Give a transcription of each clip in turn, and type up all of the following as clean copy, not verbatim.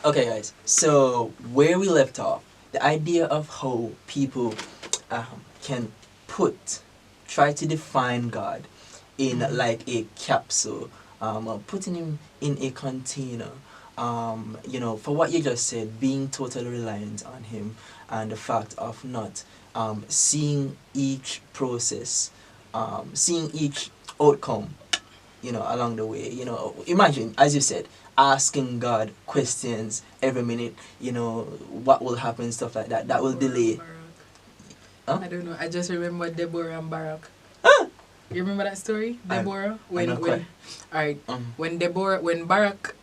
Okay, guys. So where we left off, the idea of how people can try to define God in like a capsule, putting him in a container. For what you just said, being totally reliant on him, and the fact of not seeing each process, seeing each outcome, along the way. Imagine, as you said, asking God questions every minute, what will happen, stuff like that. That will delay. Huh? I don't know. I just remember Deborah and Barak. Huh? You remember that story, Deborah? Alright. When Barak,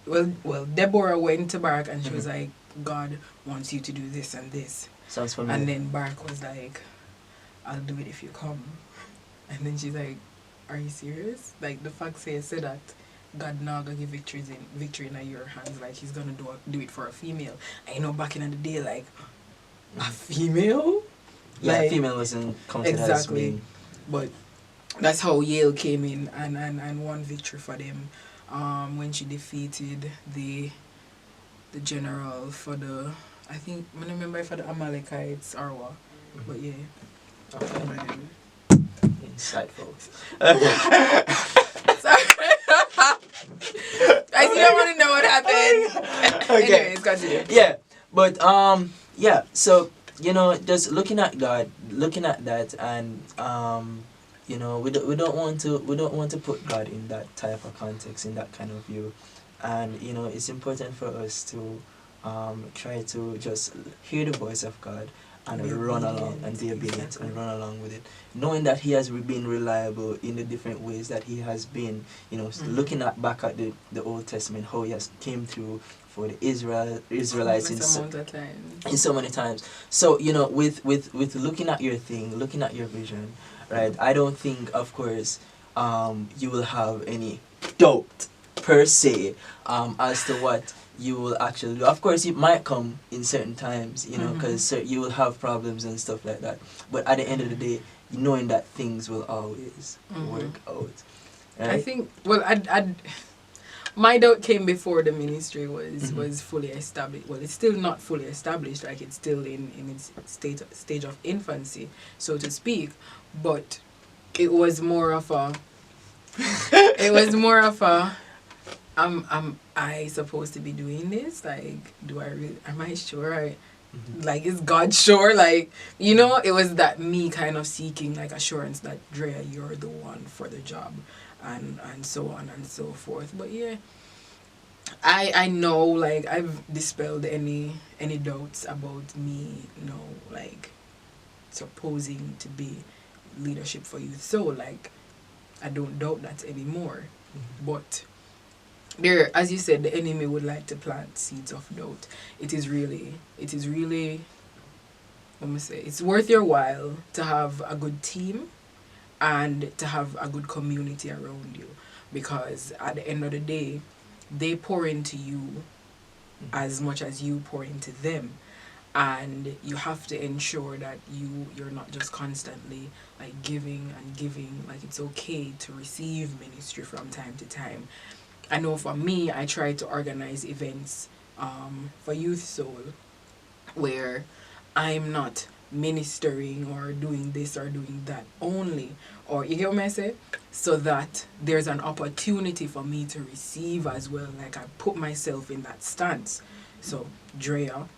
Deborah went to Barak and she was like, God wants you to do this and this. Sounds familiar. And then Barak was like, I'll do it if you come. And then she's like, are you serious? Like, the fact said that God now gonna give victory in your hands. Like, he's gonna do it for a female. And back in the day, like, a female? Yeah, like, female wasn't considered as being. But that's how Yale came in and won victory for them. When she defeated the general for the, I think, I don't remember for the Amalekites or what. But yeah. Okay. Insightful. Sorry. I still want to know what happened. Okay. Anyways, continue. Yeah, but so just looking at God, looking at that, and we don't want to put God in that type of context, in that kind of view, and it's important for us to try to just hear the voice of God and run along and be obedient and run along with it, knowing that he has been reliable in the different ways that he has been, looking back at the Old Testament, how he has came through for the Israelites in so many times. So with looking at your thing, looking at your vision, right, I don't think, of course, you will have any doubt per se as to what you will actually do. Of course, it might come in certain times, because you will have problems and stuff like that. But at the end of the day, knowing that things will always work out. Right? I think, my doubt came before the ministry was fully established. Well, it's still not fully established, like it's still in its stage of infancy, so to speak. But it was more of a am I supposed to be doing this? Like, am I sure? Like, is God sure? Like, it was that me kind of seeking like assurance that Drea, you're the one for the job, and so on and so forth. But yeah, I know, like, I've dispelled any doubts about me, like, supposing to be leadership for youth. So, like, I don't doubt that anymore. But there, as you said, the enemy would like to plant seeds of doubt. It is really, let me say, it's worth your while to have a good team and to have a good community around you, because at the end of the day, they pour into you as much as you pour into them. And you have to ensure that you're not just constantly like giving and giving. Like, it's okay to receive ministry from time to time. I know for me, I try to organize events for Youth Soul where I'm not ministering or doing this or doing that only, or you get what I say, so that there's an opportunity for me to receive as well. Like, I put myself in that stance. So, Drea,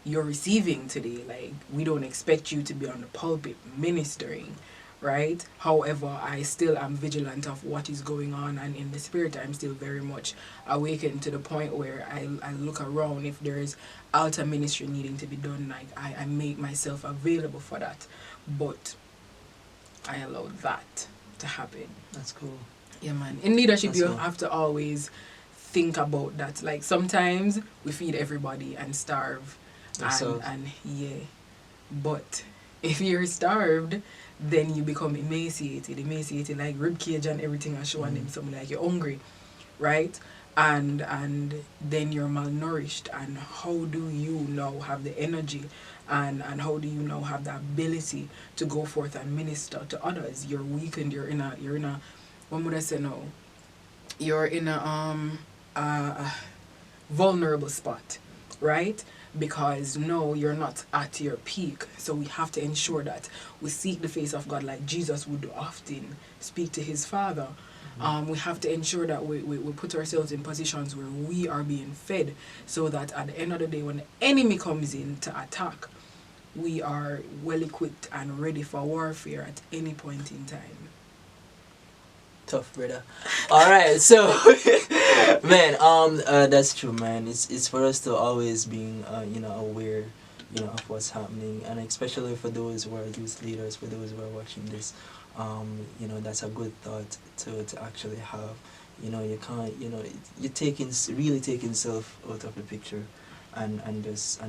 you're receiving today. Like, we don't expect you to be on the pulpit ministering, right? However, I still am vigilant of what is going on, and in the spirit I'm still very much awakened to the point where I look around. If there's altar ministry needing to be done, like, I make myself available for that. But I allow that to happen. That's cool. Yeah, man. In leadership, That's you cool. have to always think about that. Like, sometimes we feed everybody and starve. And yeah, but if you're starved, then you become emaciated like ribcage and everything are showing them something, like you're hungry, right? And then you're malnourished. And how do you now have the energy and how do you now have the ability to go forth and minister to others? You're weakened. You're in a what would I say now? You're in a vulnerable spot. right? Because no, you're not at your peak. So we have to ensure that we seek the face of God like Jesus would often speak to his Father. We have to ensure that we put ourselves in positions where we are being fed, so that at the end of the day, when the enemy comes in to attack, we are well equipped and ready for warfare at any point in time. Tough, brother. All right, so man, that's true, man. It's for us to always being aware, of what's happening, and especially for those who are youth leaders, for those who are watching this, that's a good thought to actually have. You can't, you're really taking self out of the picture. And just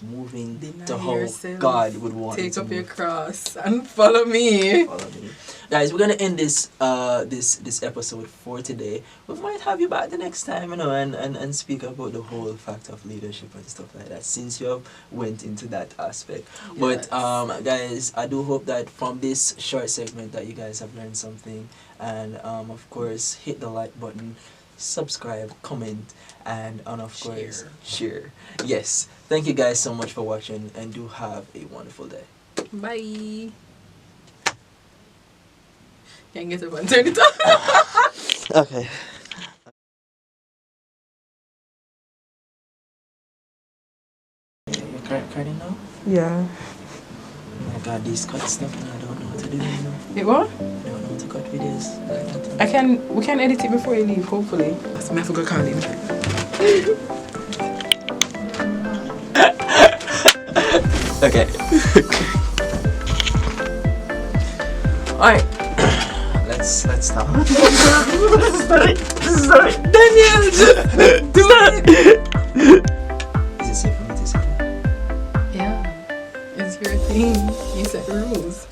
moving Deny to how yourself. God would want you Take to up your move. cross and follow me. Follow me. Guys, we're gonna end this episode for today. We might have you back the next time, and speak about the whole fact of leadership and stuff like that, since you have went into that aspect. Yes. But guys, I do hope that from this short segment that you guys have learned something, and of course hit the like button, subscribe, comment, and of course share. Yes, thank you guys so much for watching, and do have a wonderful day. Bye. Can't get up and turn it off. Okay. You're cutting now? Yeah. Oh my god, these cut stuff and I don't know how to do it. It what? I don't know how to cut videos. We can edit it before you leave, hopefully. That's my forgot call him. Okay. Alright. Let's stop. Sorry. Daniel, just do it. Is it safe for me to say? Yeah. It's your thing. You set the rules.